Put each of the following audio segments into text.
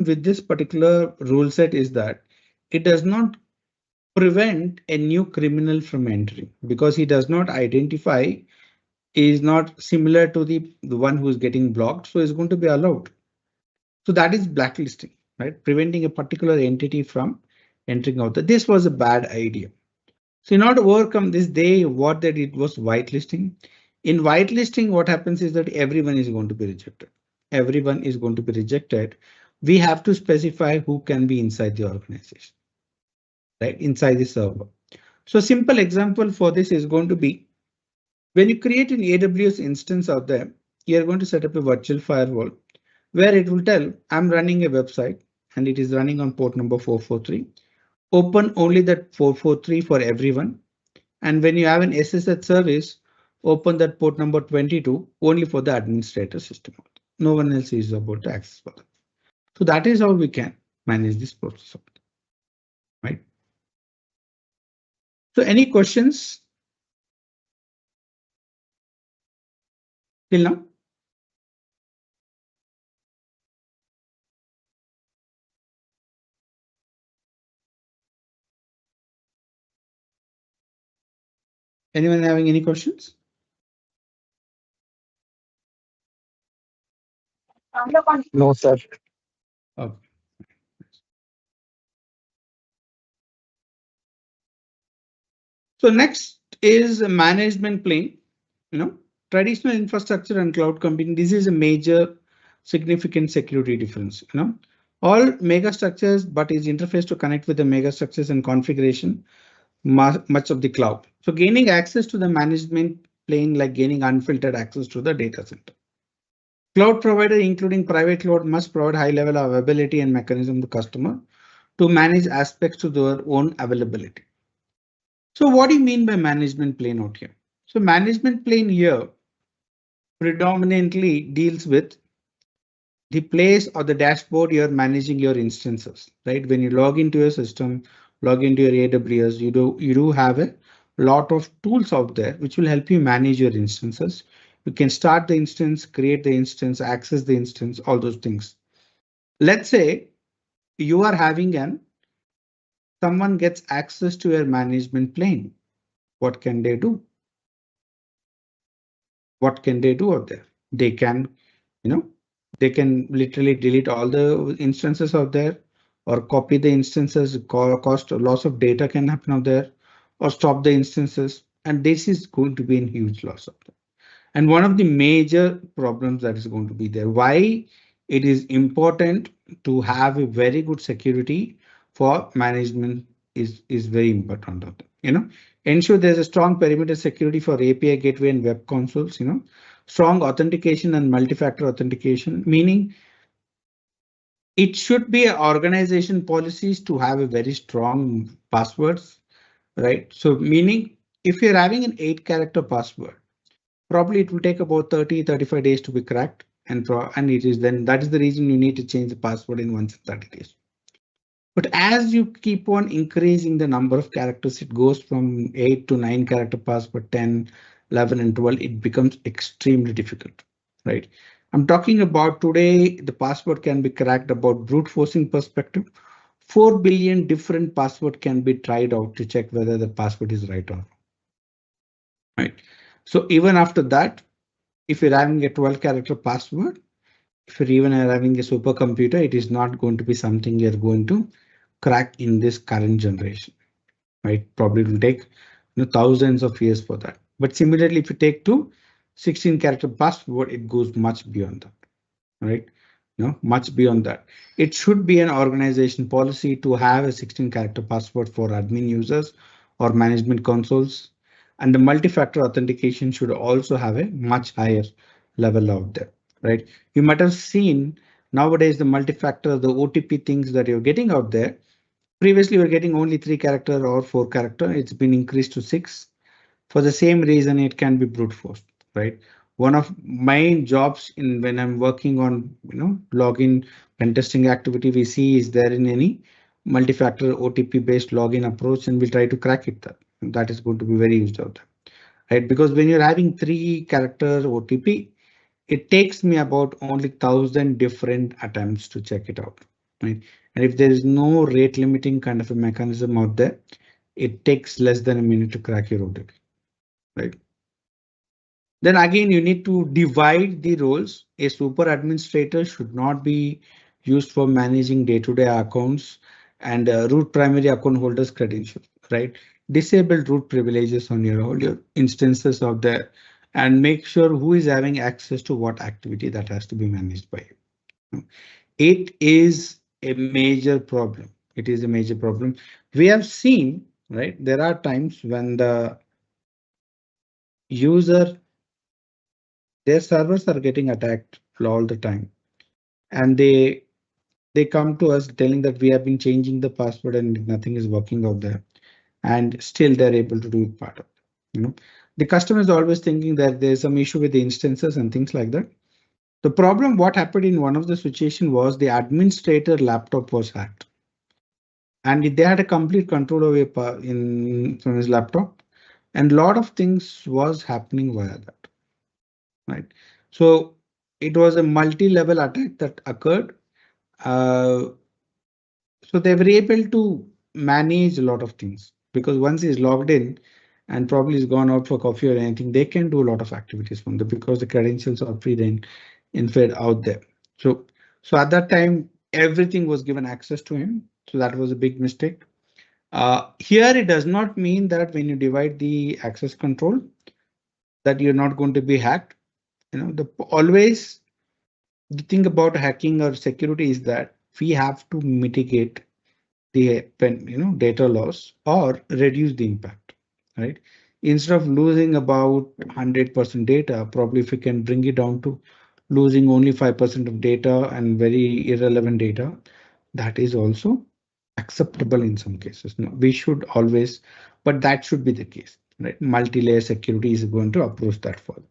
with this particular rule set is that it does not prevent a new criminal from entering because he does not identify is not similar to the one who is getting blocked, so is going to be allowed. So that is blacklisting, right? Preventing a particular entity from entering out. This was a bad idea. So in order to overcome this, what they did was whitelisting. In whitelisting, what happens is that everyone is going to be rejected. Everyone is going to be rejected. We have to specify who can be inside the organization, right? Inside the server. So a simple example for this is going to be when you create an AWS instance out there, you're going to set up a virtual firewall where it will tell I'm running a website and it is running on port number 443. Open only that 443 for everyone. And when you have an SSH service, open that port number 22 only for the administrator system. No one else is about to access for that. So that is how we can manage this process, right? So any questions till now? Anyone having any questions? No, sir. Okay. So next is a management plane. Traditional infrastructure and cloud computing. This is a major significant security difference. All mega structures, but is interface to connect with the mega structures and configuration much of the cloud. So gaining access to the management plane like gaining unfiltered access to the data center. Cloud provider, including private cloud, must provide high level of availability and mechanism to customer to manage aspects to their own availability. So what do you mean by management plane out here? So management plane here predominantly deals with the place or the dashboard you're managing your instances, right? When you log into your system, log into your AWS, you do have a lot of tools out there which will help you manage your instances. You can start the instance, create the instance, access the instance, all those things. Let's say you are having someone gets access to your management plane. What can they do? What can they do out there? They can, they can literally delete all the instances out there or copy the instances, cost loss of data can happen out there or stop the instances. And this is going to be a huge loss of them. And one of the major problems that is going to be there, why it is important to have a very good security for management is very important of them. Ensure there's a strong perimeter security for API gateway and web consoles, strong authentication and multi-factor authentication, meaning it should be organization policies to have a very strong passwords, right? So meaning if you're having an 8-character password, probably it will take about 30-35 days to be cracked, and it is then that is the reason you need to change the password in once in 30 days. But as you keep on increasing the number of characters, it goes from 8 to 9 character password, 10, 11, and 12. It becomes extremely difficult, right? I'm talking about today, the password can be cracked about brute forcing perspective. 4 billion different password can be tried out to check whether the password is right or wrong. Right. So even after that, if you're having a 12-character password, if you're even having a supercomputer, it is not going to be something you're going to crack in this current generation, right? Probably will take thousands of years for that. But similarly, if you take to 16-character password, it goes much beyond that, right? Much beyond that. It should be an organization policy to have a 16-character password for admin users or management consoles. And the multi-factor authentication should also have a much higher level out there, right? You might have seen nowadays the multi-factor, the OTP things that you're getting out there. Previously, we were getting only 3-character or 4-character. It's been increased to 6. For the same reason, it can be brute force, right? One of my jobs in when I'm working on, login pen testing activity, we see is there in any multi-factor OTP based login approach, and we'll try to crack it. That is going to be very used out there, right? Because when you're having 3-character OTP, it takes me about only 1,000 different attempts to check it out. right? And if there is no rate limiting kind of a mechanism out there, it takes less than a minute to crack your OTP, right? Then again, you need to divide the roles. A super administrator should not be used for managing day-to-day accounts and root primary account holders credentials, right? Disable root privileges on all your instances of there and make sure who is having access to what activity that has to be managed by you. It is a major problem. It is a major problem. We have seen, right? There are times when the user, their servers are getting attacked all the time, and they come to us telling that we have been changing the password and nothing is working out there, and still they're able to do it part of it. The customer is always thinking that there's some issue with the instances and things like that. The problem, what happened in one of the situation was the administrator laptop was hacked, and they had a complete control over in from his laptop, and a lot of things was happening via that, right? So it was a multi-level attack that occurred. So they were able to manage a lot of things because once he's logged in and probably he's gone out for coffee or anything, they can do a lot of activities from there because the credentials are free then infed out there. So at that time, everything was given access to him. So that was a big mistake. Here, it does not mean that when you divide the access control that you're not going to be hacked. Always the thing about hacking or security is that we have to mitigate the data loss or reduce the impact, right? Instead of losing about 100% data, probably if we can bring it down to losing only 5% of data and very irrelevant data, that is also acceptable in some cases. No, we should always, but that should be the case, right? Multi-layer security is going to approach that further.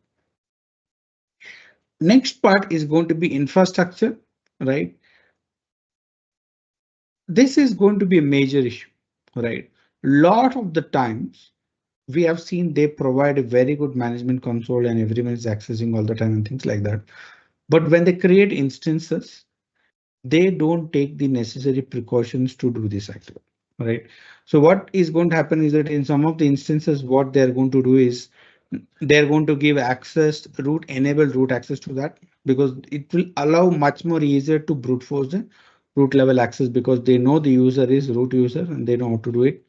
Next part is going to be infrastructure, right? This is going to be a major issue, right? Lot of the times we have seen they provide a very good management console and everyone is accessing all the time and things like that. But when they create instances, they don't take the necessary precautions to do this activity, right? So what is going to happen is that in some of the instances, what they're going to do is they're going to give access enable root access to that because it will allow much more easier to brute force the root level access because they know the user is root user and they know how to do it.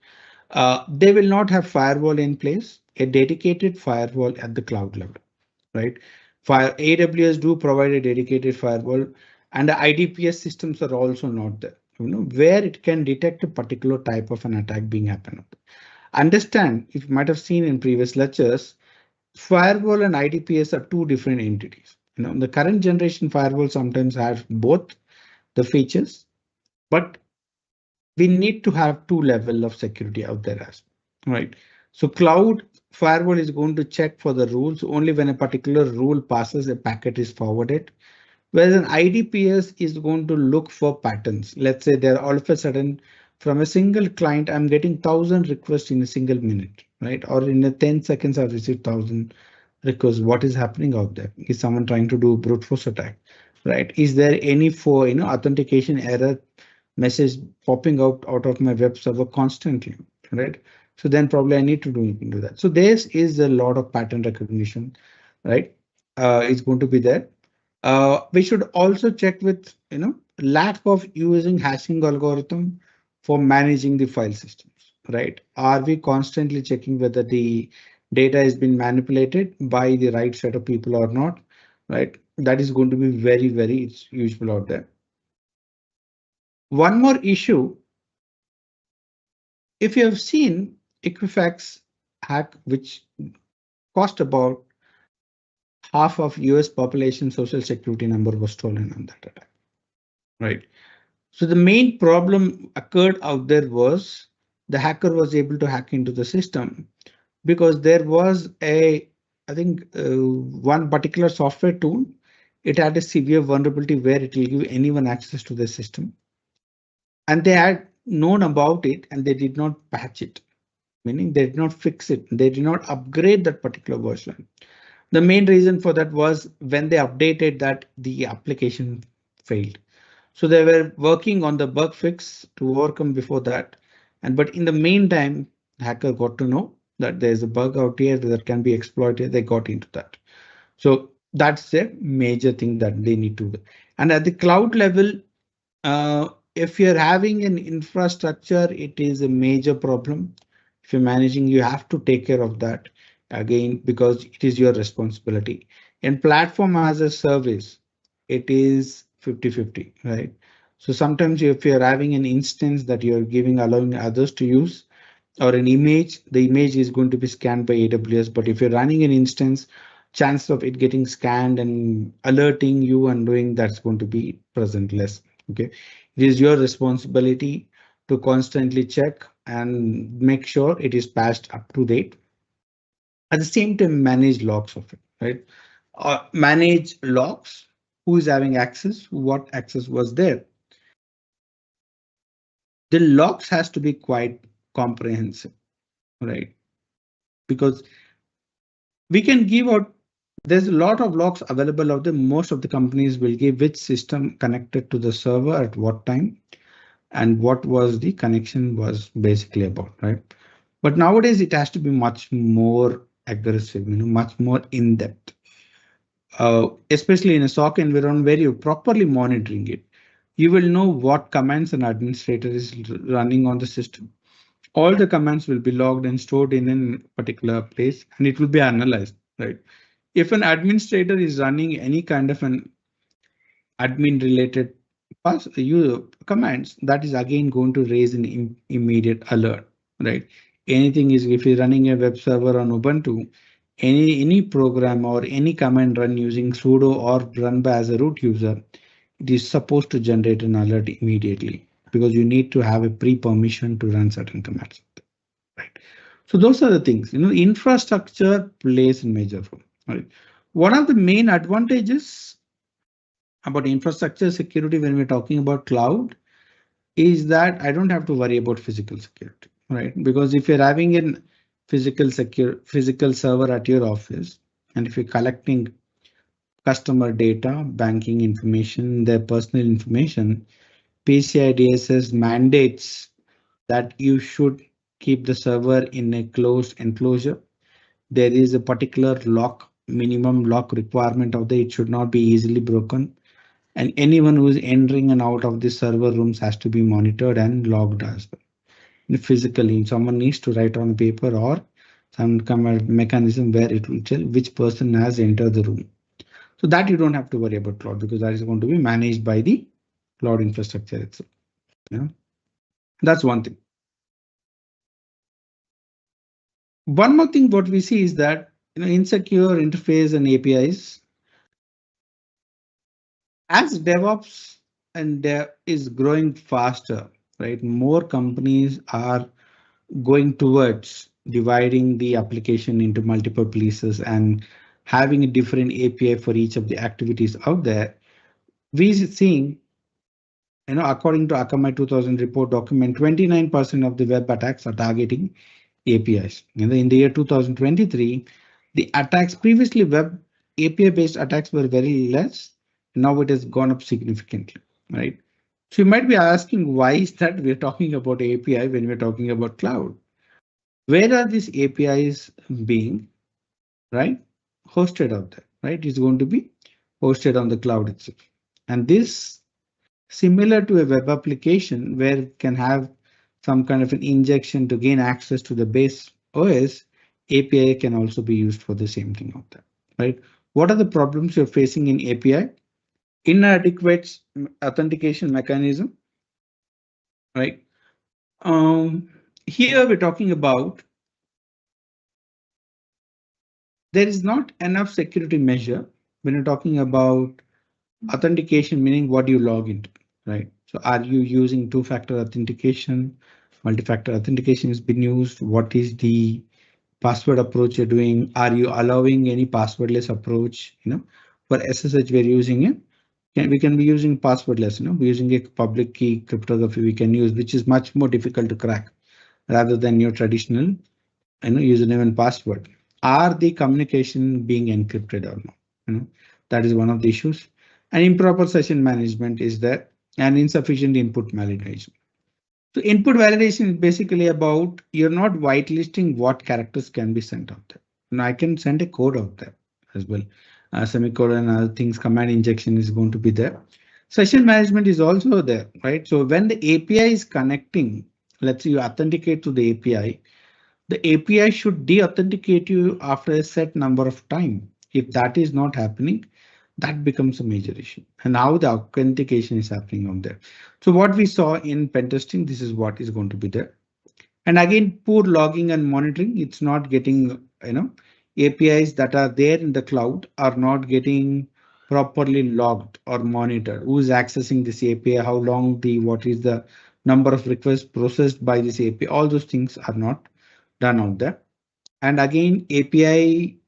They will not have firewall in place, a dedicated firewall at the cloud level, right? AWS do provide a dedicated firewall, and the IDPS systems are also not there, where it can detect a particular type of an attack being happened. Understand, if you might have seen in previous lectures, firewall and IDPS are two different entities. The current generation firewall sometimes have both the features, but we need to have two level of security out there as well, right? So cloud firewall is going to check for the rules only when a particular rule passes, a packet is forwarded. Whereas an IDPS is going to look for patterns. Let's say there all of a sudden from a single client, I'm getting 1,000 requests in a single minute, right? Or in a 10 seconds, I've received 1,000 requests. What is happening out there? Is someone trying to do brute force attack, right? Is there any authentication error message popping out of my web server constantly, right? So then probably I need to do that. So this is a lot of pattern recognition, right? It's going to be there. We should also check with lack of using hashing algorithm for managing the file systems, right? Are we constantly checking whether the data has been manipulated by the right set of people or not, right? That is going to be very, very useful out there. One more issue, if you have seen Equifax hack, which cost about half of US population social security number was stolen on that attack, right? So the main problem occurred out there was the hacker was able to hack into the system because there was I think one particular software tool, it had a severe vulnerability where it will give anyone access to the system. And they had known about it and they did not patch it, meaning they did not fix it. They did not upgrade that particular version. The main reason for that was when they updated that, the application failed. So they were working on the bug fix to overcome before that. And but in the meantime, hacker got to know that there's a bug out here that can be exploited. They got into that. So that's a major thing that they need to do. And at the cloud level, if you're having an infrastructure, it is a major problem. If you're managing, you have to take care of that again because it is your responsibility. And platform as a service, it is 50-50, right? So sometimes if you're having an instance that you're giving, allowing others to use, or an image, the image is going to be scanned by AWS. But if you're running an instance, chance of it getting scanned and alerting you and doing that's going to be present less. Okay, it is your responsibility to constantly check and make sure it is patched up to date. At the same time, manage logs of it, right? Manage logs, who is having access, what access was there. The logs has to be quite comprehensive, right? Because we can give out, there's a lot of logs available out there. Most of the companies will give which system connected to the server at what time and what was the connection was basically about, right? But nowadays it has to be much more aggressive, much more in depth, especially in a SOC environment where you're properly monitoring it. You will know what commands an administrator is running on the system. All the commands will be logged and stored in a particular place and it will be analyzed, right? If an administrator is running any kind of an admin related commands, that is again going to raise an immediate alert, right? Anything is, if you're running a web server on Ubuntu, any program or any command run using sudo or run by as a root user, it is supposed to generate an alert immediately because you need to have a pre-permission to run certain commands, right? So those are the things, infrastructure plays a major role, right? One of the main advantages about infrastructure security when we're talking about cloud is that I don't have to worry about physical security, right? Because if you're having a physical server at your office, and if you're collecting customer data, banking information, their personal information, PCI DSS mandates that you should keep the server in a closed enclosure. There is a particular lock, minimum lock requirement of the, it should not be easily broken. And anyone who is entering and out of the server rooms has to be monitored and logged as well. Physically, someone needs to write on paper or some kind of mechanism where it will tell which person has entered the room. So that you don't have to worry about cloud because that is going to be managed by the cloud infrastructure itself. Yeah, that's one thing. One more thing what we see is that insecure interface and APIs. As DevOps and is growing faster, right? More companies are going towards dividing the application into multiple pieces and having a different API for each of the activities out there. We seeing, according to Akamai 2000 report document, 29% of the web attacks are targeting APIs. In the year 2023, the attacks previously web API based attacks were very less. Now it has gone up significantly, right? So you might be asking why is that we're talking about API when we're talking about cloud? Where are these APIs being, right? Hosted out there, right? It's going to be hosted on the cloud itself. And this similar to a web application where it can have some kind of an injection to gain access to the base OS, API can also be used for the same thing out there, right? What are the problems you're facing in API? Inadequate authentication mechanism, right? Here we're talking about there is not enough security measure when you're talking about authentication, meaning what you log into, right? So are you using two-factor authentication? Multi-factor authentication has been used. What is the password approach you're doing? Are you allowing any passwordless approach? For SSH we're using it. We can be using passwordless. We're using a public key cryptography we can use, which is much more difficult to crack rather than your traditional, username and password. Are the communication being encrypted or not? That is one of the issues. And improper session management is there. and insufficient input validation. So input validation is basically about you're not whitelisting what characters can be sent out there. Now I can send a code out there as well. Semicolon and other things, command injection is going to be there. Session management is also there, right? So when the API is connecting, let's say you authenticate to the API, the API should de-authenticate you after a set number of time. If that is not happening, that becomes a major issue. And how the authentication is happening on there. So what we saw in pen testing, this is what is going to be there. And again, poor logging and monitoring, it's not getting, APIs that are there in the cloud are not getting properly logged or monitored. Who is accessing this API? How long what is the number of requests processed by this API? All those things are not done out there. And again, API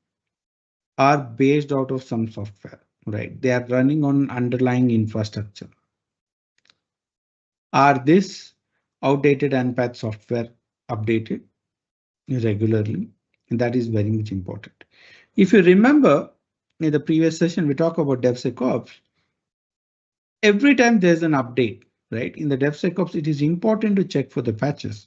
are based out of some software, right? They are running on underlying infrastructure. Are this outdated and patch software updated regularly? And that is very much important. If you remember in the previous session, we talked about DevSecOps. Every time there's an update, right? In the DevSecOps, it is important to check for the patches.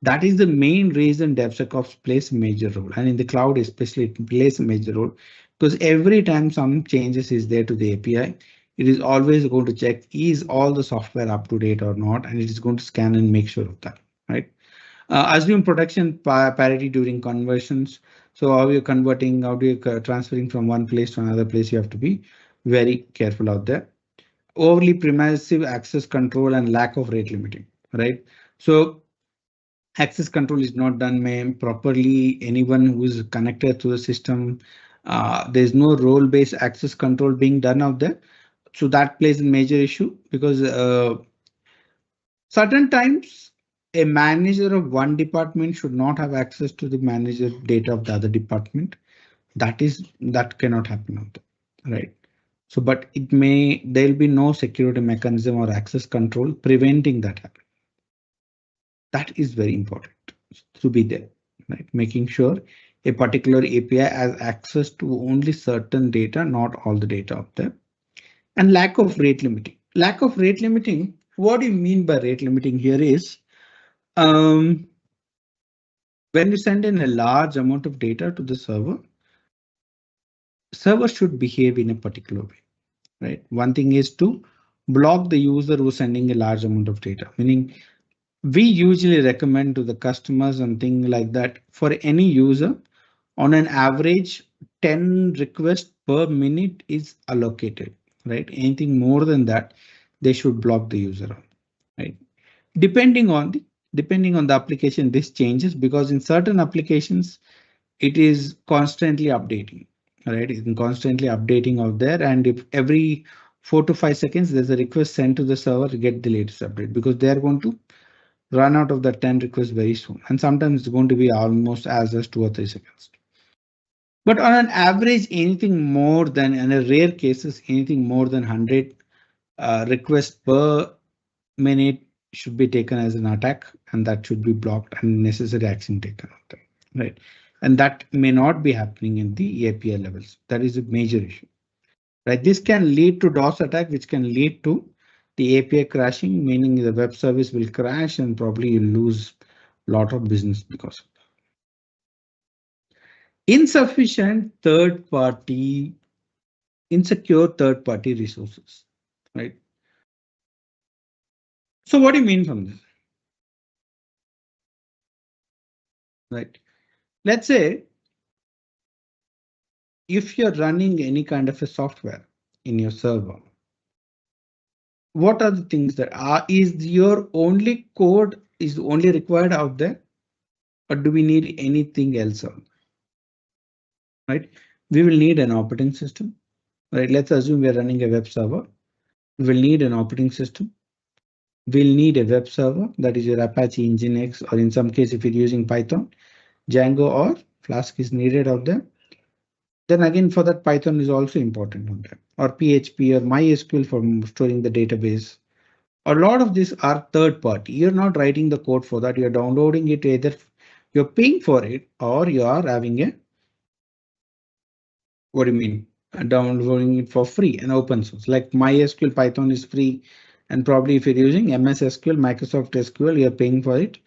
That is the main reason DevSecOps plays a major role, and in the cloud especially it plays a major role because every time some changes is there to the API, it is always going to check is all the software up to date or not, and it is going to scan and make sure of that, right? Assume protection parity during conversions. So how you're converting, how do you transferring from one place to another place, you have to be very careful out there. Overly permissive access control and lack of rate limiting, right? So access control is not done properly. Anyone who is connected to the system, there's no role-based access control being done out there. So that plays a major issue because certain times a manager of one department should not have access to the manager data of the other department. That cannot happen out there, right? So, but there'll be no security mechanism or access control preventing that happening. That is very important to be there, right? Making sure a particular API has access to only certain data, not all the data out there. And lack of rate limiting. Lack of rate limiting, what do you mean by rate limiting here is, when you send in a large amount of data to the server should behave in a particular way, right? One thing is to block the user who's sending a large amount of data, meaning we usually recommend to the customers and things like that for any user on an average 10 requests per minute is allocated, right? Anything more than that, they should block the user, right? Depending on the application, this changes because in certain applications, it is constantly updating, right? It's constantly updating out there. And if every 4 to 5 seconds, there's a request sent to the server to get the latest update because they're going to run out of the 10 requests very soon. And sometimes it's going to be almost as 2 or 3 seconds. But on an average, anything more than, in a rare cases, anything more than 100 requests per minute should be taken as an attack, and that should be blocked and necessary action taken, right? And that may not be happening in the API levels. That is a major issue, right? This can lead to DOS attack, which can lead to the API crashing, meaning the web service will crash and probably you lose a lot of business because of that. Insecure third-party resources, right? So what do you mean from this? Right? Let's say if you're running any kind of a software in your server, what are the things that is your only code is only required out there, or do we need anything else out? Right? We will need an operating system, right? Let's assume we're running a web server. We will need an operating system. We'll need a web server, that is your Apache Nginx, or in some case, if you're using Python, Django or Flask is needed out there. Then again, for that, Python is also important on that, or PHP or MySQL for storing the database. A lot of these are third party. You're not writing the code for that. You're downloading it, either you're paying for it or you are having a, what do you mean? Downloading it for free and open source. Like MySQL Python is free. And probably if you're using MS SQL, Microsoft SQL, you're paying for it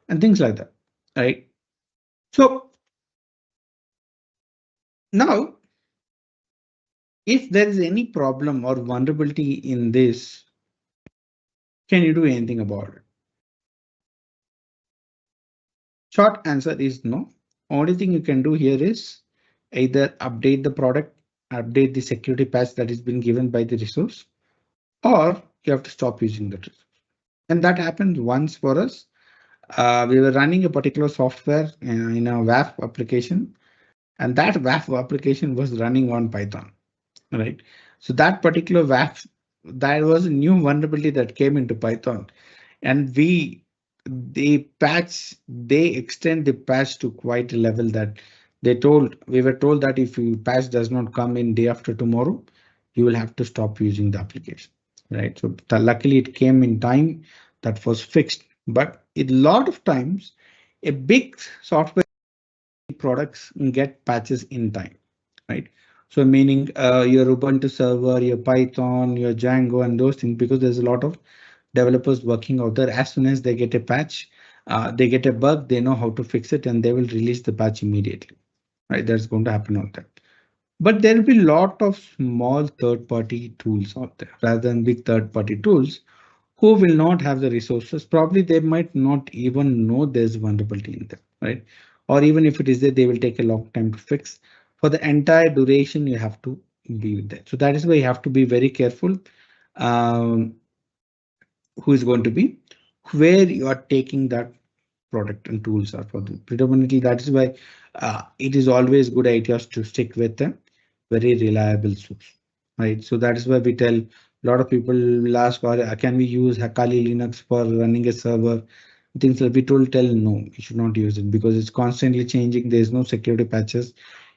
and things like that, right? So now, if there is any problem or vulnerability in this, can you do anything about it? Short answer is no. Only thing you can do here is either update the product, update the security patch that has been given by the resource, or you have to stop using that resource. And that happened once for us. We were running a particular software in a WAF application, and that WAF application was running on Python, right? So that particular WAF, that was a new vulnerability that came into Python, and they extend the patch to quite a level that we were told that if your patch does not come in day after tomorrow, you will have to stop using the application, right? So luckily it came in time, that was fixed. But a lot of times a big software products get patches in time, right? So meaning your Ubuntu server, your Python, your Django, and those things, because there's a lot of developers working out there. As soon as they get a patch, they get a bug, they know how to fix it, and they will release the patch immediately, right? That's going to happen out there. But there will be a lot of small third-party tools out there rather than big third-party tools who will not have the resources. Probably they might not even know there's vulnerability in them, right? Or even if it is there, they will take a long time to fix. For the entire duration, you have to be with that. So that is why you have to be very careful. Um, who is going to be where you are taking that product and tools are for them. Predominantly, that is why it is always good ideas to stick with a very reliable source, right? So that is why we tell a lot of people will ask, or can we use Kali Linux for running a server? Things like we told tell no, you should not use it because it's constantly changing. There's no security patches.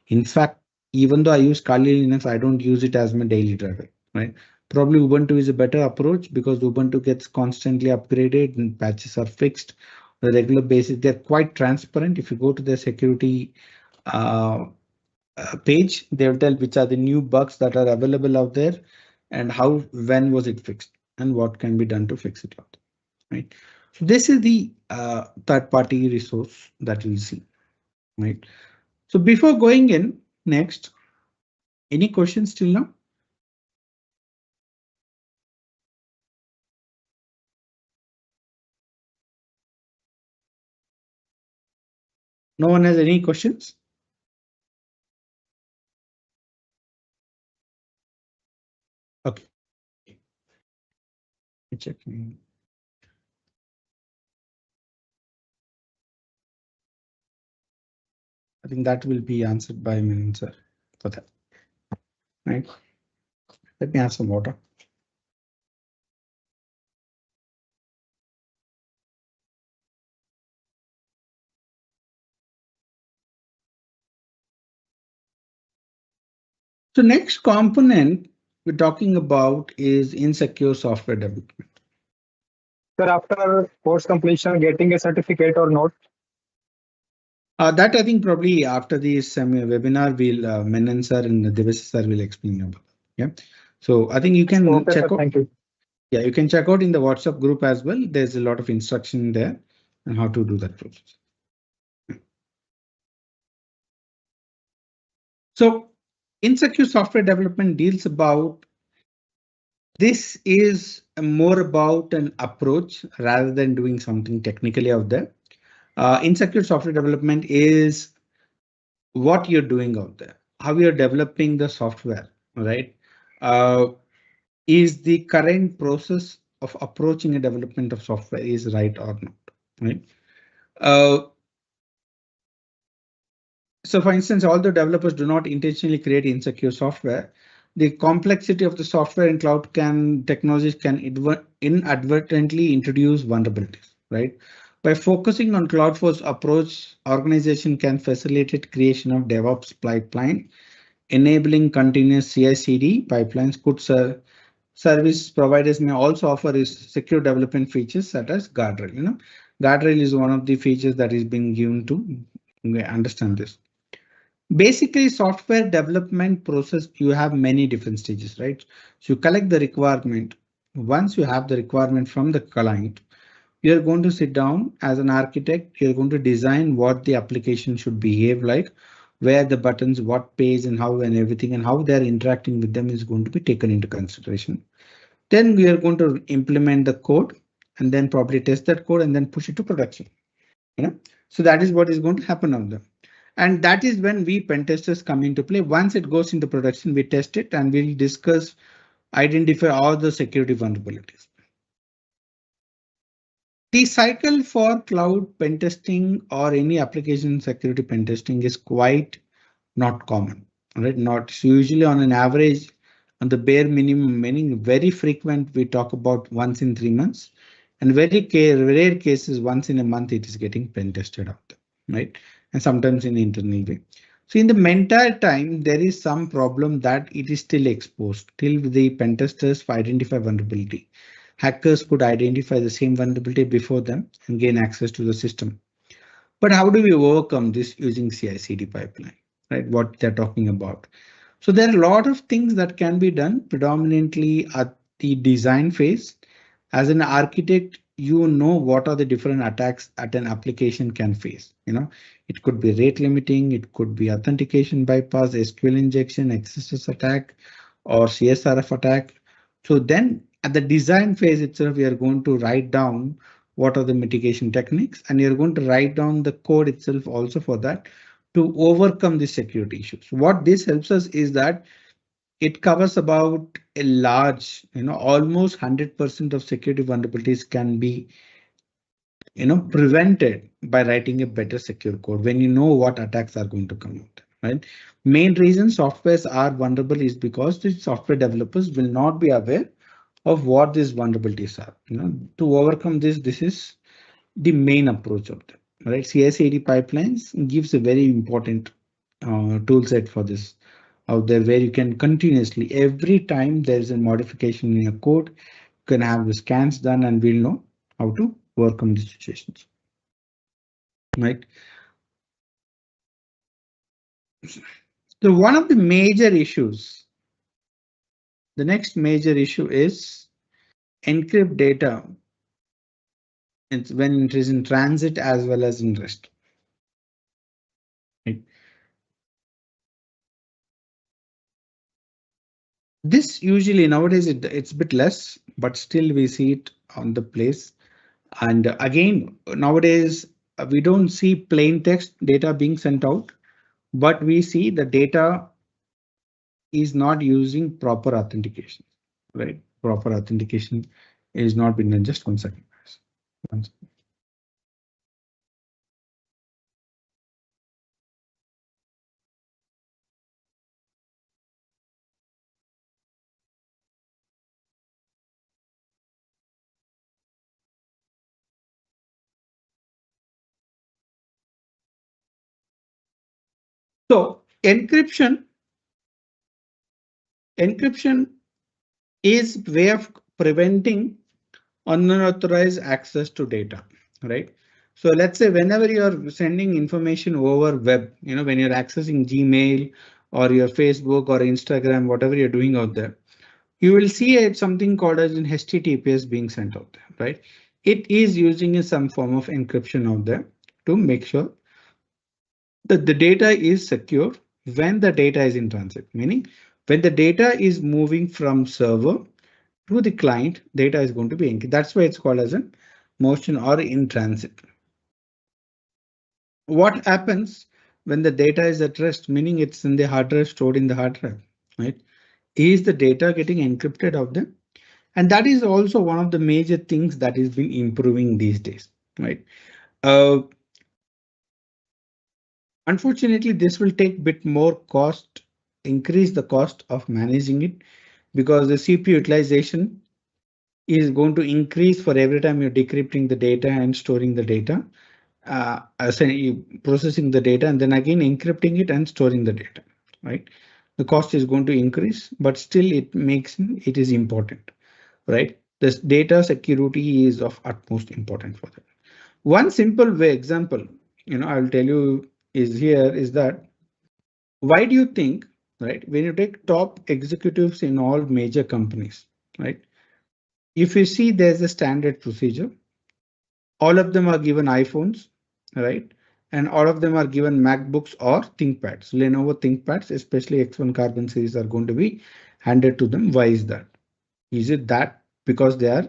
In fact, even though I use Kali Linux, I don't use it as my daily driver, right? Probably Ubuntu is a better approach because Ubuntu gets constantly upgraded and patches are fixed on a regular basis. They're quite transparent. If you go to the security uh, page, they'll tell which are the new bugs that are available out there and when was it fixed and what can be done to fix it out, right? So this is the third party resource that we'll see, right? So before going in next, any questions till now? No one has any questions? Okay. Checking. I think that will be answered by my answer for that. Right. Let me have some water. So next component we're talking about is insecure software development. Sir, after course completion, getting a certificate or not? That I think probably after this webinar, we'll Menon sir and Devesh sir will explain about. Yeah. So I think you can Okay, check sir. out. Thank you. Yeah, you can check out in the WhatsApp group as well. There's a lot of instruction there on how to do that process. So insecure software development deals about this is more about an approach rather than doing something technically out there. Insecure software development is what you're doing out there, how you're developing the software, right? Is the current process of approaching a development of software is right or not, right? Uh, So for instance, although developers do not intentionally create insecure software, the complexity of the software in cloud technologies can inadvertently introduce vulnerabilities, right? By focusing on cloud-first approach, organization can facilitate creation of DevOps pipeline, enabling continuous CI/CD pipelines. Service providers may also offer is secure development features such as guardrail. Guardrail is one of the features that is being given to understand this. Basically, software development process, you have many different stages, right? So you collect the requirement, once you have the requirement from the client, you're going to sit down as an architect, you're going to design what the application should behave like, where the buttons, what page and how and everything and how they're interacting with them is going to be taken into consideration. Then we are going to implement the code and then probably test that code and then push it to production. So that is what is going to happen on them. And that is when we pen testers come into play. Once it goes into production, we test it and we'll discuss, identify all the security vulnerabilities. The cycle for cloud pen testing or any application security pen testing is quite not common, right? Not usually on an average, on the bare minimum, meaning very frequent, we talk about once in 3 months, and very rare cases once in a month it is getting pen tested out there, right? And sometimes in internal way. So in the entire time, there is some problem that it is still exposed till the pen testers identify vulnerability. Hackers could identify the same vulnerability before them and gain access to the system. But how do we overcome this using CI/CD pipeline, right? What they're talking about. So there are a lot of things that can be done predominantly at the design phase. As an architect, you know what are the different attacks that an application can face. It could be rate limiting, it could be authentication bypass, SQL injection, XSS attack, or CSRF attack. So then at the design phase itself, we are going to write down what are the mitigation techniques, and you're going to write down the code itself also for that to overcome the security issues. What this helps us is that it covers about a large, almost 100% of security vulnerabilities can be, prevented by writing a better secure code when you know what attacks are going to come out, right? Main reason softwares are vulnerable is because the software developers will not be aware of what these vulnerabilities are. To overcome this is the main approach of them, right? CI/CD pipelines gives a very important tool set for this out there, where you can continuously, every time there's a modification in your code, you can have the scans done and we'll know how to overcome the situations, right? So one of the major issues, the next major issue is encrypt data. It's when it is in transit as well as in rest. Right? This usually nowadays it's a bit less, but still we see it on the place. And again, nowadays we don't see plain text data being sent out, but we see the data is not using proper authentication, right? Proper authentication is not being done. Just 1 second. One second. So encryption is way of preventing unauthorized access to data, right? So let's say whenever you're sending information over web, when you're accessing Gmail or your Facebook or Instagram, whatever you're doing out there, you will see something called as an HTTPS being sent out there, right? It is using some form of encryption out there to make sure that the data is secure when the data is in transit, meaning when the data is moving from server to the client, data is going to be encrypted. That's why it's called as a motion or in transit. What happens when the data is at rest, meaning it's in the hard drive, stored in the hard drive, right? Is the data getting encrypted out there? And that is also one of the major things that is been improving these days, right? Uh, Unfortunately, this will take a bit more cost, increase the cost of managing it, because the CPU utilization is going to increase for every time you're decrypting the data and storing the data, processing the data and then again encrypting it and storing the data, right? The cost is going to increase, but still it is important, right? This data security is of utmost importance for that. One simple way example, I'll tell you is that why do you think, right, when you take top executives in all major companies, right? if you see, there's a standard procedure. All of them are given iPhones, right? And all of them are given MacBooks or ThinkPads. Lenovo ThinkPads, especially X1 Carbon series, are going to be handed to them. Why is that? Is it that because they are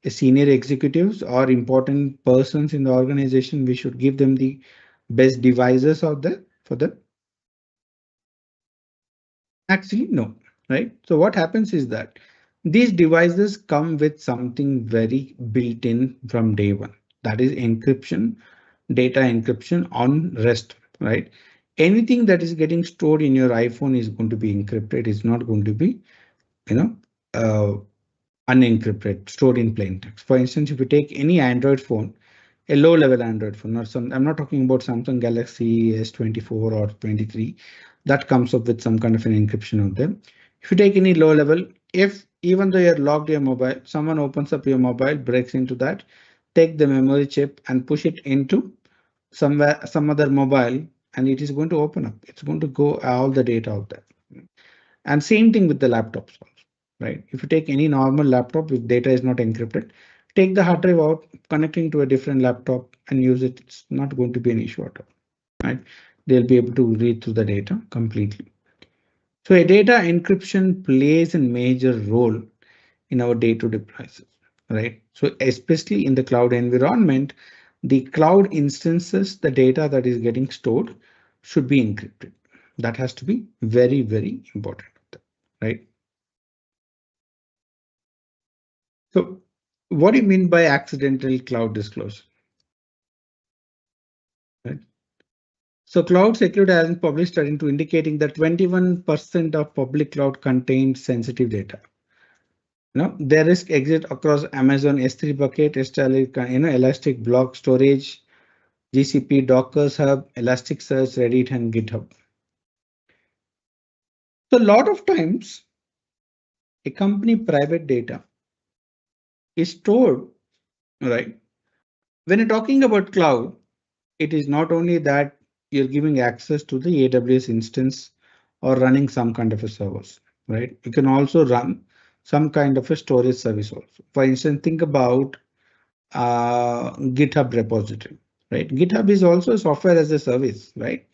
senior executives or important persons in the organization, we should give them the best devices out there for them? Actually, no, right? So what happens is that these devices come with something very built in from day one. That is encryption, data encryption on rest, right? Anything that is getting stored in your iPhone is going to be encrypted. It's not going to be, you know, uh, unencrypted, stored in plain text. For instance, if you take any Android phone, a low level Android phone, or some, I'm not talking about Samsung Galaxy S24 or 23, that comes up with some kind of an encryption on them. If you take any low level, if even though you're logged your mobile, someone opens up your mobile, breaks into that, take the memory chip and push it into somewhere, some other mobile, and it is going to open up. It's going to go all the data out there. And same thing with the laptops also, right? If you take any normal laptop, if data is not encrypted, take the hard drive out, connecting to a different laptop and use it. It's not going to be an issue at all, right? They'll be able to read through the data completely. So a data encryption plays a major role in our day-to-day process, right? So especially in the cloud environment, the cloud instances, the data that is getting stored should be encrypted. That has to be very, very important, right? So what do you mean by accidental cloud disclosure? Right? So cloud security has been published study to indicating that 21% of public cloud contains sensitive data. Now, their risk exit across Amazon S3 bucket, Elastic Block Storage, GCP, Docker Hub, Elasticsearch, Reddit, and GitHub. So a lot of times, a company private data is stored, right? When you're talking about cloud, it is not only that you're giving access to the AWS instance or running some kind of a service, right? You can also run some kind of a storage service also. For instance, think about GitHub repository, right? GitHub is also a software as a service, right?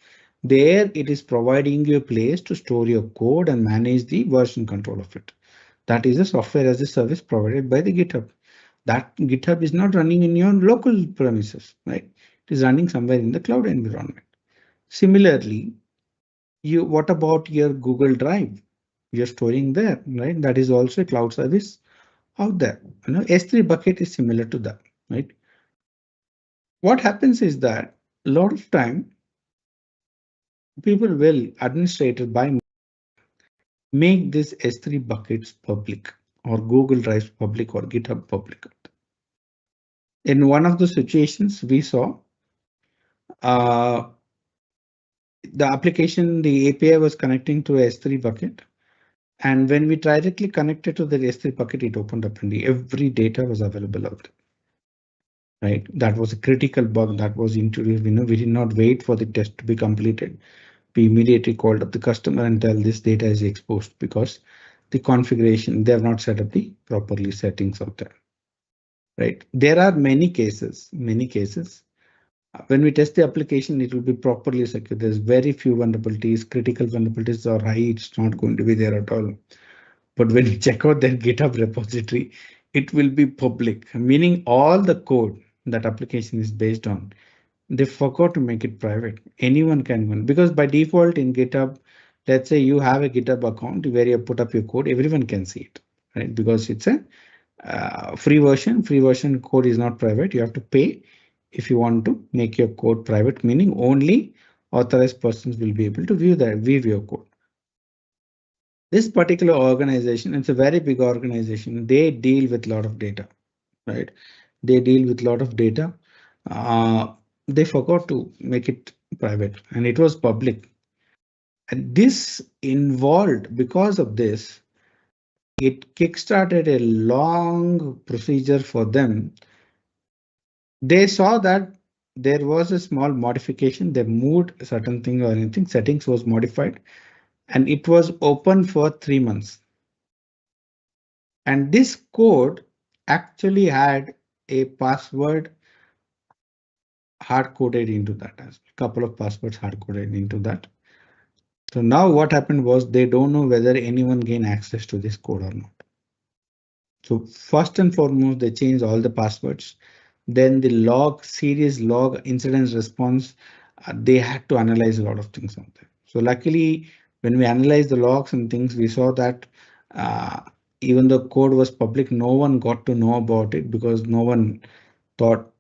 There it is providing you a place to store your code and manage the version control of it. That is a software as a service provided by the GitHub. That GitHub is not running in your local premises, right? It is running somewhere in the cloud environment. Similarly, what about your Google Drive? You're storing there, right? That is also a cloud service out there. S3 bucket is similar to that, right? What happens is that a lot of time people will administrator by make this S3 buckets public or Google Drive public or GitHub public. In one of the situations we saw, the application, the API was connecting to a S3 bucket. And when we directly connected to the S3 bucket, it opened up and every data was available out there, right? That was a critical bug that was introduced. We did not wait for the test to be completed. We immediately called up the customer and tell this data is exposed because the configuration, they have not set up the properly settings out there, right? There are many cases. When we test the application, it will be properly secure. There's very few vulnerabilities, critical vulnerabilities are high. It's not going to be there at all. But when you check out their GitHub repository, it will be public, meaning all the code that application is based on, they forgot to make it private. Anyone can run because by default in GitHub, let's say you have a GitHub account where you put up your code, everyone can see it, right? Because it's a free version. Free version code is not private. You have to pay if you want to make your code private, meaning only authorized persons will be able to view your code. This particular organization, it's a very big organization. They deal with a lot of data, right? They deal with a lot of data. They forgot to make it private and it was public. And this involved, because of this, it kickstarted a long procedure for them. They saw that there was a small modification. They moved a certain thing or anything, settings was modified, and it was open for 3 months. And this code actually had a password hard coded into that as a couple of passwords hard coded into that. So now what happened was they don't know whether anyone gained access to this code or not. So first and foremost, they changed all the passwords. Then the log series log incident response, they had to analyze a lot of things on there. So luckily, when we analyzed the logs and things, we saw that uh, even though code was public, no one got to know about it because no one thought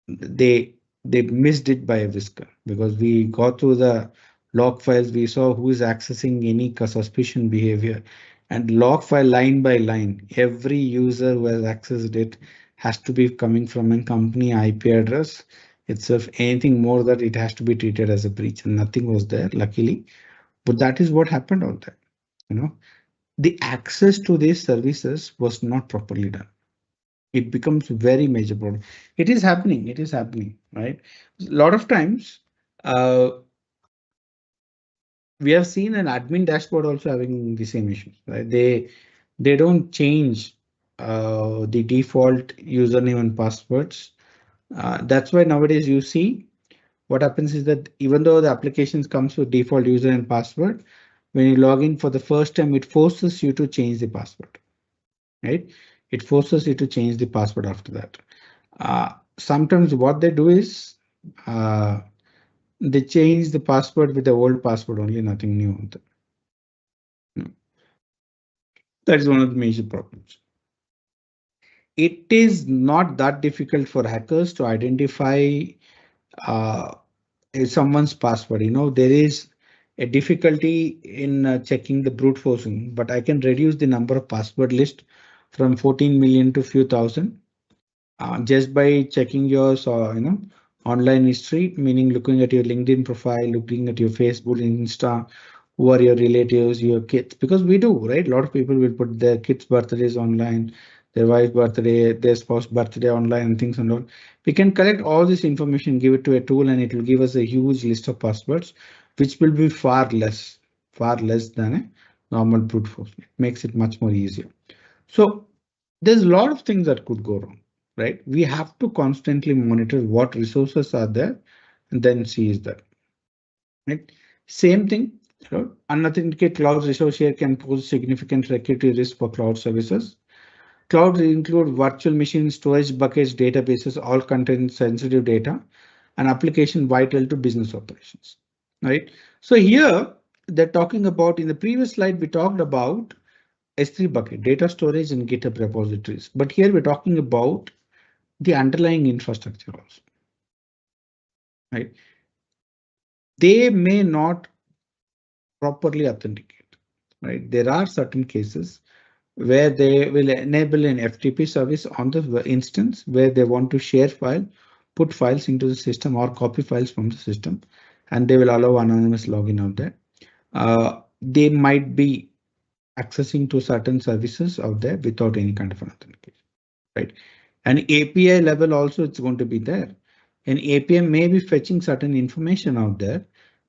they they missed it by a whisker because we got through the log files, we saw who is accessing any suspicious behavior and log file line by line. Every user who has accessed it has to be coming from a company IP address itself. Anything more that it has to be treated as a breach, and nothing was there, luckily. But that is what happened out there. You know, the access to these services was not properly done. It becomes very major problem. It is happening, right? A lot of times uh, we have seen an admin dashboard also having the same issues, right? They don't change the default username and passwords. That's why nowadays you see what happens is that even though the applications comes with default user and password, when you log in for the first time, it forces you to change the password, right? It forces you to change the password after that. Sometimes what they do is uh, they change the password with the old password only, nothing new. That is one of the major problems. It is not that difficult for hackers to identify uh, someone's password. You know, there is a difficulty in checking the brute forcing, but I can reduce the number of password list from 14 million to few thousand just by checking your online history, meaning looking at your LinkedIn profile, looking at your Facebook, Insta, who are your relatives, your kids, because we do, right? A lot of people will put their kids' birthdays online, their wife's birthday, their spouse birthday online, and things and all. We can collect all this information, give it to a tool, and it will give us a huge list of passwords, which will be far less than a normal brute force. It makes it much more easier. So there's a lot of things that could go wrong, right? We have to constantly monitor what resources are there and then see is that, right? Same thing, unauthenticated cloud resource here can pose significant security risk for cloud services. Clouds include virtual machines, storage buckets, databases, all contain sensitive data and application vital to business operations, right? So here they're talking about, in the previous slide, we talked about S3 bucket, data storage and GitHub repositories. But here we're talking about the underlying infrastructure also, right? They may not properly authenticate, right? There are certain cases where they will enable an FTP service on the instance where they want to share file, put files into the system or copy files from the system, and they will allow anonymous login out there. They might be accessing to certain services out there without any kind of an authentication, right? And API level also it's going to be there. An API may be fetching certain information out there,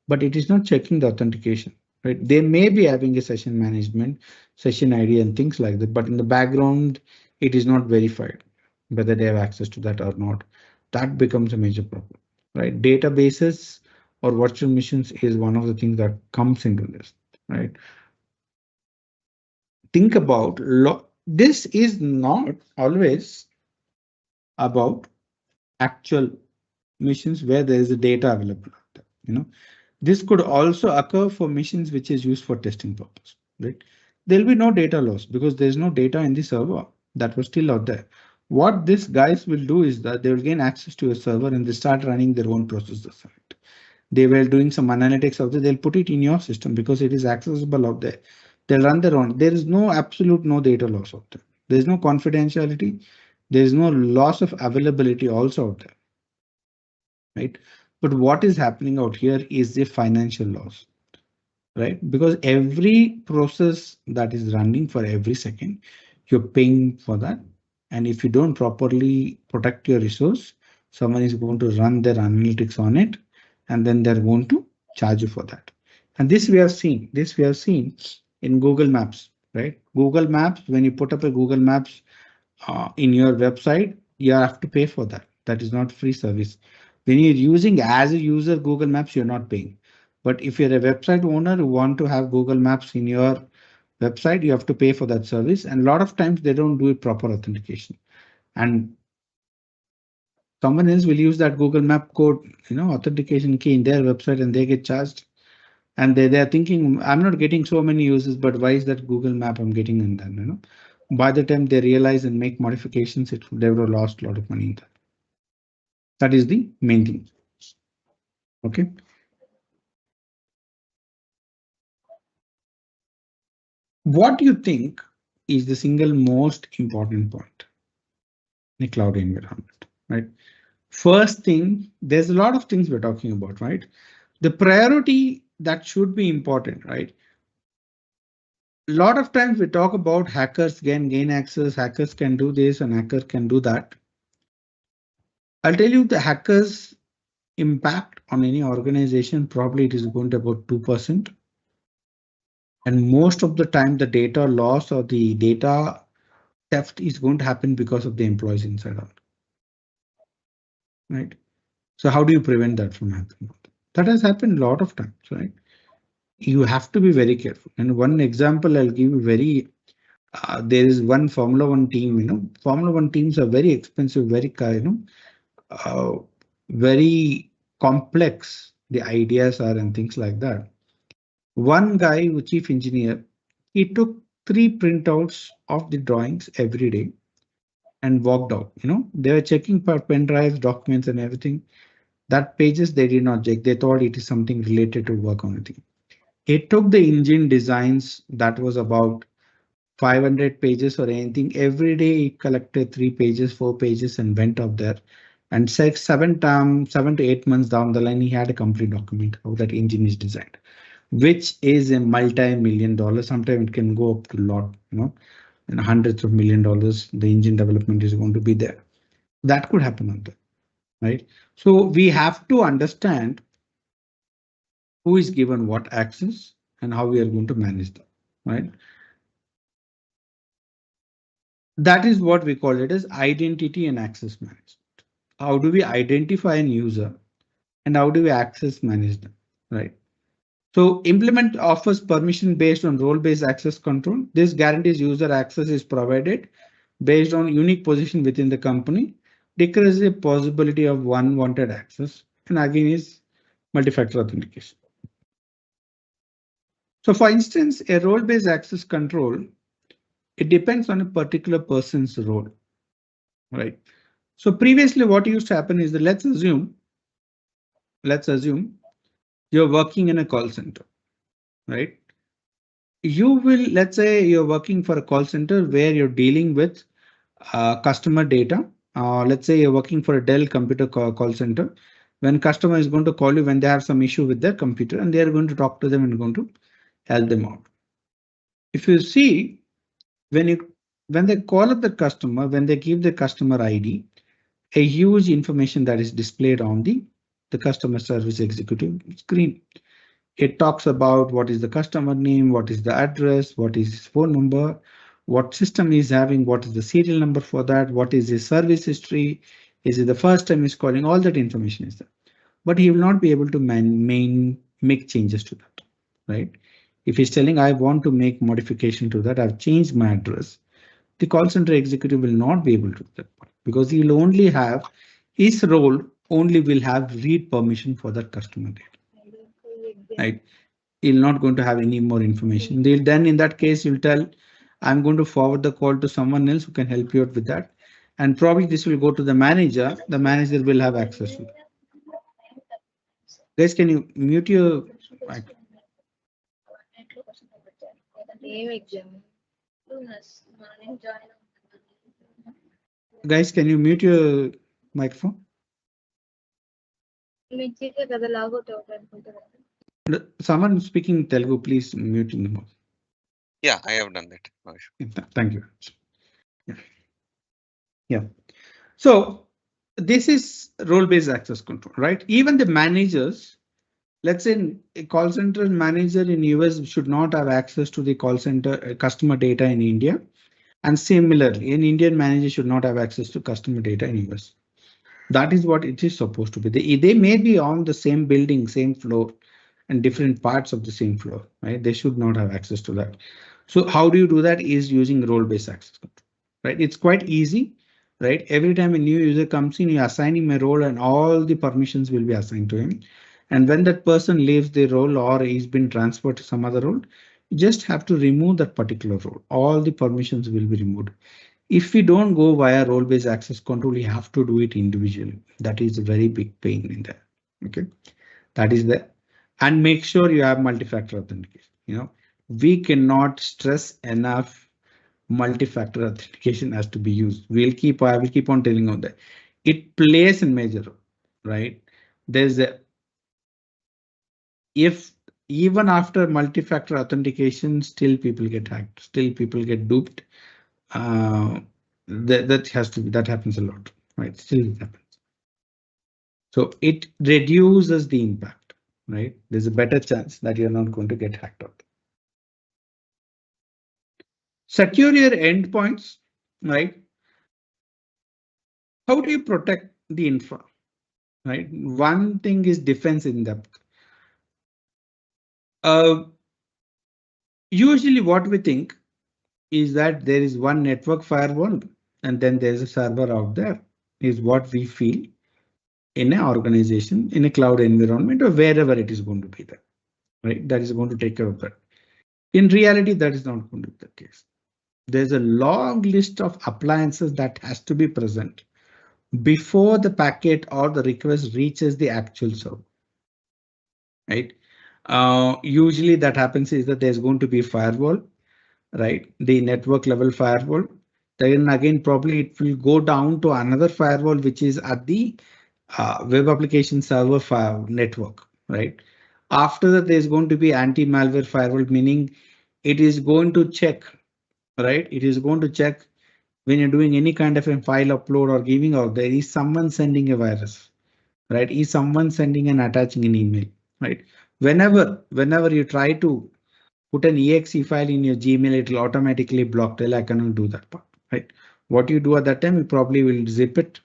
but it is not checking the authentication, right? They may be having a session management, session ID and things like that, but in the background, it is not verified whether they have access to that or not. That becomes a major problem, right? Databases or virtual machines is one of the things that comes into this, right? Think about this is not always about actual missions where there is a data available. This could also occur for missions which is used for testing purpose, right? There'll be no data loss because there's no data in the server that was still out there. What these guys will do is that they will gain access to a server and they start running their own processes. Right? They were doing some analytics out there. They'll put it in your system because it is accessible out there. They'll run their own. There is no absolute no data loss out there. There's no confidentiality. There's no loss of availability also out there, right? But what is happening out here is the financial loss, right? Because every process that is running for every second, you're paying for that. And if you don't properly protect your resource, someone is going to run their analytics on it, and then they're going to charge you for that. And this we have seen in Google Maps, right? Google Maps, when you put up a Google Maps, in your website, you have to pay for that. That is not free service. When you're using as a user Google Maps, you're not paying. But if you're a website owner who want to have Google Maps in your website, you have to pay for that service. And a lot of times they don't do it proper authentication. And someone else will use that Google Map code, authentication key in their website and they get charged. And they're thinking, I'm not getting so many users, but why is that Google Map I'm getting? And then, by the time they realize and make modifications, they would have lost a lot of money in that. That is the main thing. Okay. What do you think is the single most important point in a cloud environment, right? First thing, there's a lot of things we're talking about, right? The priority that should be important, right? A lot of times we talk about hackers can gain access, hackers can do this and hackers can do that. I'll tell you the hackers impact on any organization, probably it is going to about 2%. And most of the time the data loss or the data theft is going to happen because of the employees inside out. Right? So how do you prevent that from happening? That has happened a lot of times, right? You have to be very careful. And one example I'll give you there is one Formula One team, Formula One teams are very expensive, very, very complex. The ideas are and things like that. One guy, who chief engineer, he took 3 printouts of the drawings every day and walked out. They were checking for pen drives, documents and everything. That pages they did not check. They thought it is something related to work on it. It took the engine designs that was about 500 pages or anything. Every day he collected 3 pages, 4 pages and went up there. And 7 to 8 months down the line, he had a complete document how that engine is designed, which is a multi-million dollar. Sometimes it can go up to a lot, and hundreds of $1,000,000. The engine development is going to be there. That could happen on that, right? So we have to understand who is given what access and how we are going to manage them, right? That is what we call it as identity and access management. How do we identify an user and how do we access manage them, right? So implement offers permission based on role-based access control. This guarantees user access is provided based on unique position within the company, decreases the possibility of unwanted access, and again is multi-factor authentication. So for instance, a role-based access control, it depends on a particular person's role, right? So previously what used to happen is that let's assume you're working in a call center, right? Let's say you're working for a call center where you're dealing with customer data. Let's say you're working for a Dell computer call center. When customer is going to call you when they have some issue with their computer and they are going to talk to them and going to help them out. If you see, when they call up the customer, when they give the customer ID, a huge information that is displayed on the customer service executive screen. It talks about what is the customer name, what is the address, what is his phone number, what system he's having, what is the serial number for that, what is his service history, is it the first time he's calling, all that information is there. But he will not be able to make changes to that, right? If he's telling I want to make modification to that, I've changed my address, the call center executive will not be able to do that because he will only have his role only will have read permission for that customer data, right? He'll not going to have any more information. Then in that case, you'll tell, I'm going to forward the call to someone else who can help you out with that. And probably this will go to the manager. The manager will have access to it. Guys, can you mute your mic? Guys, can you mute your microphone? Someone speaking Telugu, please mute in the mouth. Yeah, I have done that. No issue. Thank you. Yeah. So this is role-based access control, right? Even the managers, let's say a call center manager in US should not have access to the call center customer data in India. And similarly, an Indian manager should not have access to customer data in US. That is what it is supposed to be. They may be on the same building, same floor, and different parts of the same floor, right? They should not have access to that. So how do you do that? Is using role-based access control, right? It's quite easy, right? Every time a new user comes in, you assign him a role and all the permissions will be assigned to him. And when that person leaves the role or he's been transferred to some other role, you just have to remove that particular role. All the permissions will be removed. If we don't go via role-based access control, we have to do it individually. That is a very big pain in there. Okay, that is there. And make sure you have multi-factor authentication. We cannot stress enough. Multi-factor authentication has to be used. I will keep on telling on that. It plays a major role, right? If even after multi-factor authentication, still people get hacked, still people get duped. That happens a lot, right? Still it happens. So it reduces the impact, right? There's a better chance that you're not going to get hacked out. Secure your endpoints, right? How do you protect the infra, right? One thing is defense in depth. Usually what we think is that there is one network firewall and then there's a server out there, is what we feel in an organization, in a cloud environment, or wherever it is going to be there, right? That is going to take care of that. In reality, that is not going to be the case. There's a long list of appliances that has to be present before the packet or the request reaches the actual server, right? Usually that happens is that there's going to be a firewall, right? The network level firewall. Then again, probably it will go down to another firewall, which is at the web application server network, right? After that, there's going to be anti-malware firewall, meaning it is going to check, right? It is going to check when you're doing any kind of a file upload or giving out, there is someone sending a virus, right? Is someone sending and attaching an email, right? Whenever you try to put an exe file in your Gmail, it will automatically block. Tell I cannot do that part, right? What you do at that time, you probably will zip it,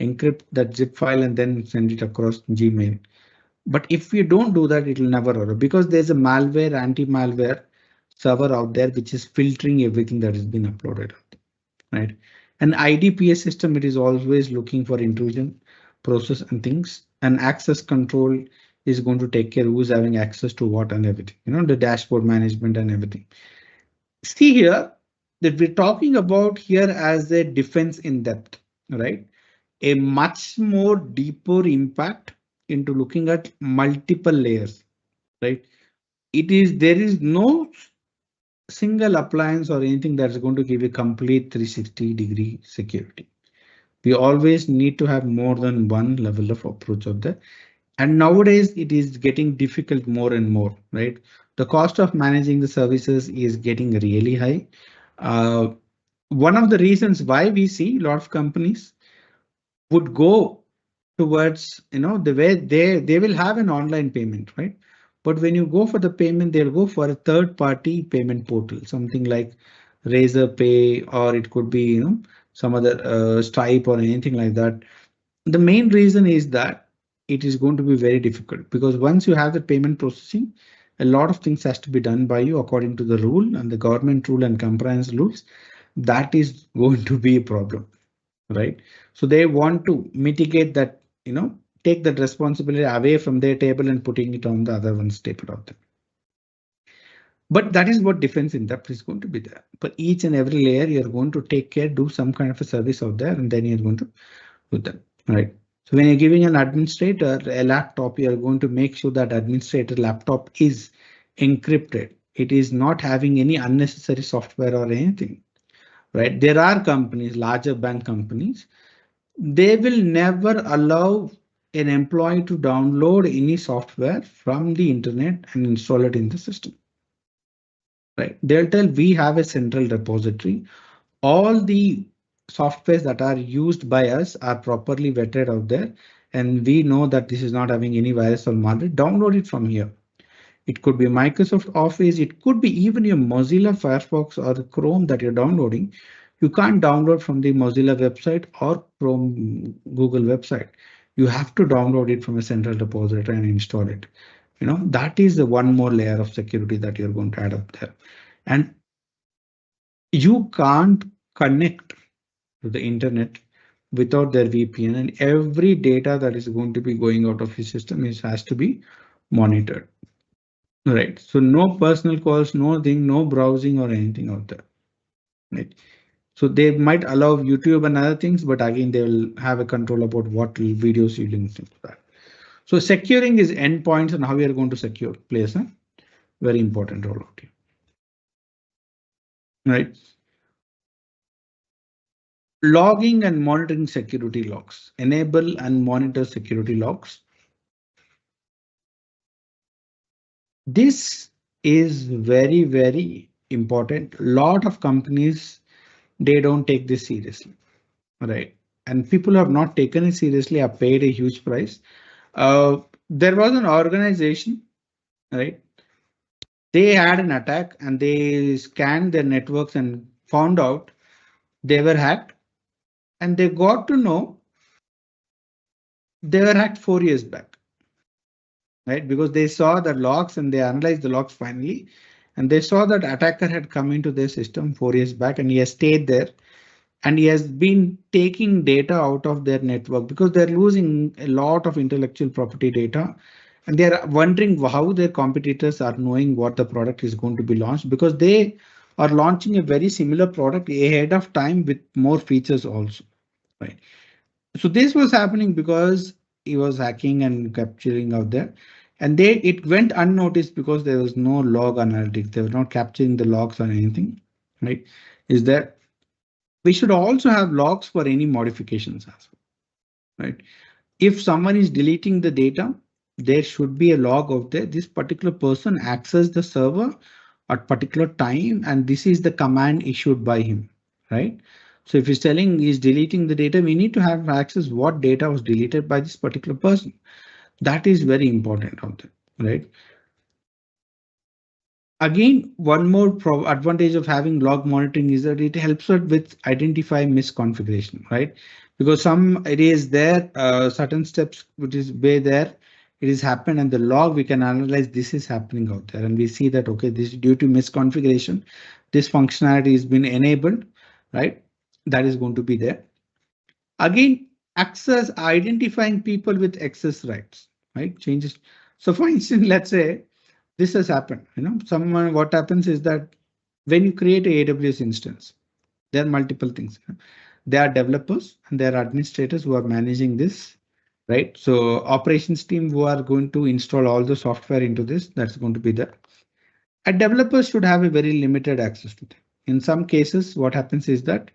encrypt that zip file, and then send it across Gmail. But if you don't do that, it will never error because there's a malware, anti-malware server out there which is filtering everything that has been uploaded, right? An IDPS system, it is always looking for intrusion, process and things, and access control is going to take care who's having access to what and everything, the dashboard management and everything. See here that we're talking about here as a defense in depth, right? A much more deeper impact into looking at multiple layers, right? There is no single appliance or anything that's going to give you complete 360-degree security. We always need to have more than one level of approach of that. And nowadays it is getting difficult more and more, right? The cost of managing the services is getting really high. One of the reasons why we see a lot of companies would go towards, the way they will have an online payment, right? But when you go for the payment, they'll go for a third-party payment portal, something like Razor Pay, or it could be, some other Stripe or anything like that. The main reason is that it is going to be very difficult because once you have the payment processing, a lot of things has to be done by you according to the rule and the government rule and compliance rules. That is going to be a problem, right? So they want to mitigate that, take that responsibility away from their table and putting it on the other one's table out there. But that is what defense in depth is going to be there. For each and every layer, you're going to take care, do some kind of a service out there, and then you're going to do that, right? So when you're giving an administrator a laptop, you're going to make sure that administrator laptop is encrypted. It is not having any unnecessary software or anything, right? There are companies, larger bank companies, they will never allow an employee to download any software from the internet and install it in the system, right? They'll tell we have a central repository. All the softwares that are used by us are properly vetted out there, and we know that this is not having any virus or malware. Download it from here. It could be Microsoft Office. It could be even your Mozilla Firefox or the Chrome that you're downloading. You can't download from the Mozilla website or from Google website. You have to download it from a central repository and install it. That is the one more layer of security that you're going to add up there. And you can't connect to the internet without their VPN, and every data that is going to be going out of your system has to be monitored. Right. So no personal calls, no browsing or anything out there. Right. So they might allow YouTube and other things, but again, they will have a control about what videos you link to that. So securing is endpoints and how we are going to secure plays a very important role out here. Right. Logging and monitoring security logs. Enable and monitor security logs. This is very, very important. A lot of companies, they don't take this seriously, right? And people who have not taken it seriously have paid a huge price. There was an organization, right? They had an attack and they scanned their networks and found out they were hacked, and they got to know they were hacked 4 years back, right? Because they saw the logs and they analyzed the logs finally, and they saw that attacker had come into their system 4 years back and he has stayed there. And he has been taking data out of their network because they're losing a lot of intellectual property data. And they're wondering how their competitors are knowing what the product is going to be launched, because they are launching a very similar product ahead of time with more features also. Right. So this was happening because he was hacking and capturing out there. And it went unnoticed because there was no log analytics. They were not capturing the logs or anything. Right. Is that we should also have logs for any modifications as well, right? If someone is deleting the data, there should be a log out there. This particular person accessed the server at particular time, and this is the command issued by him, right? So if he's telling he's deleting the data, we need to have access what data was deleted by this particular person. That is very important out there, right? Again, one more advantage of having log monitoring is that it helps us with identify misconfiguration, right? Because it is there, certain steps which is way there, it is happened, and the log we can analyze this is happening out there, and we see that okay, this is due to misconfiguration, this functionality has been enabled, right? That is going to be there. Again, access identifying people with access rights, right? Changes. So for instance, let's say this has happened. What happens is that when you create a AWS instance, there are multiple things. There are developers and there are administrators who are managing this, right? So operations team who are going to install all the software into this, that's going to be there. And developers should have a very limited access to them. In some cases, what happens is that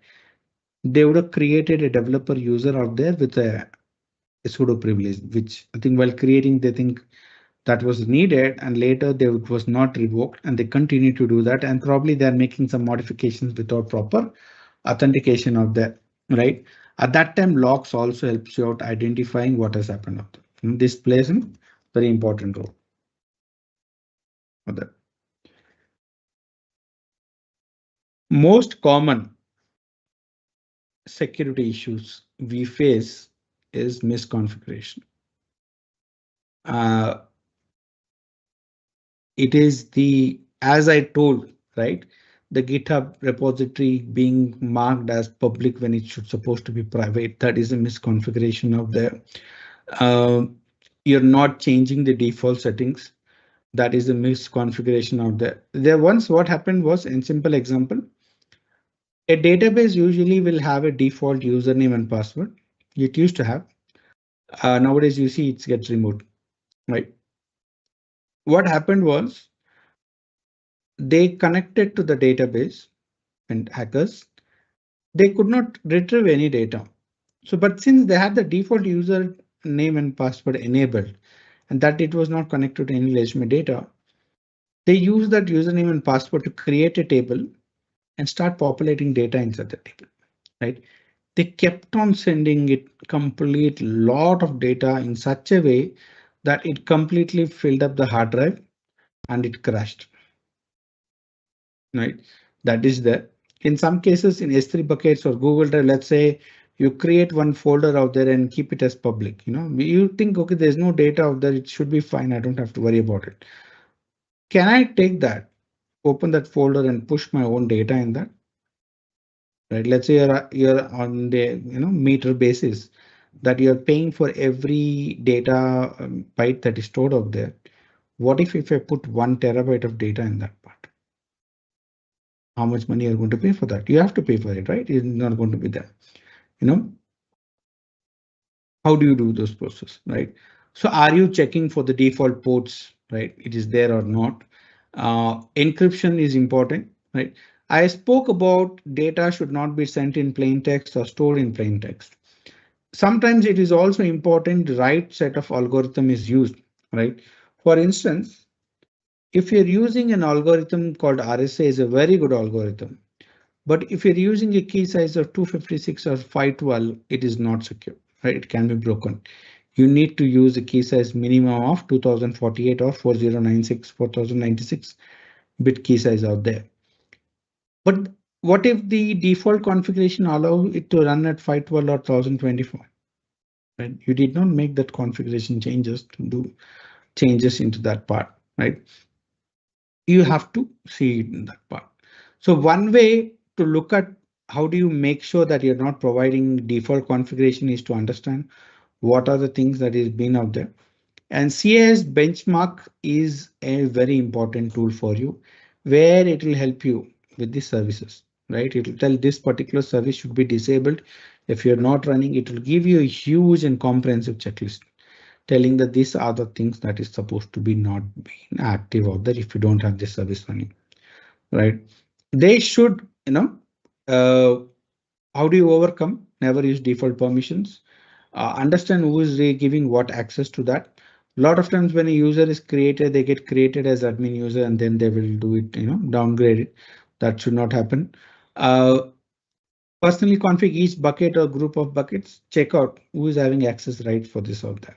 they would have created a developer user out there with a sudo privilege, which I think while creating, they think that was needed, and later it was not revoked, and they continue to do that, and probably they're making some modifications without proper authentication of that, right? At that time, logs also helps you out identifying what has happened out there. This plays a very important role for that. Most common security issues we face is misconfiguration. It is as I told, right? The GitHub repository being marked as public when it should supposed to be private. That is a misconfiguration of there. You're not changing the default settings. That is a misconfiguration out there. Once what happened was, in simple example, a database usually will have a default username and password. It used to have. Nowadays, you see it gets removed, right? What happened was they connected to the database, and hackers, they could not retrieve any data. So, but since they had the default user name and password enabled, and that it was not connected to any legitimate data, they used that username and password to create a table and start populating data inside the table, right? They kept on sending it complete lot of data in such a way that it completely filled up the hard drive. and it crashed. Right, that is there. In some cases, in S3 buckets or Google Drive, let's say you create one folder out there and keep it as public. You think, okay, there's no data out there, it should be fine, I don't have to worry about it. Can I take that, open that folder and push my own data in that? Right, let's say you're on the meter basis that you're paying for every data byte that is stored out there. What if I put 1 terabyte of data in that part? How much money you're going to pay for that? You have to pay for it, right? It's not going to be there. How do you do those process, right? So are you checking for the default ports, right? It is there or not? Encryption is important, right? I spoke about data should not be sent in plain text or stored in plain text. Sometimes it is also important the right set of algorithm is used, right? For instance, if you're using an algorithm called RSA, is a very good algorithm. But if you're using a key size of 256 or 512, it is not secure, right? It can be broken. You need to use a key size minimum of 2048 or 4096, 4096 bit key size out there. But what if the default configuration allow it to run at 512 or 1024? Right? You did not make that configuration changes to do changes into that part, right? You have to see it in that part. So one way to look at how do you make sure that you're not providing default configuration is to understand what are the things that is being out there. And CIS benchmark is a very important tool for you where it will help you with the services, right? It will tell this particular service should be disabled. If you're not running, it will give you a huge and comprehensive checklist telling that these are the things that is supposed to be not being active out there if you don't have this service running, right? They should, how do you overcome? Never use default permissions. Understand who is giving what access to that. A lot of times when a user is created, they get created as admin user and then they will do it, downgrade it. That should not happen. Personally config each bucket or group of buckets. Check out who is having access rights for this out there.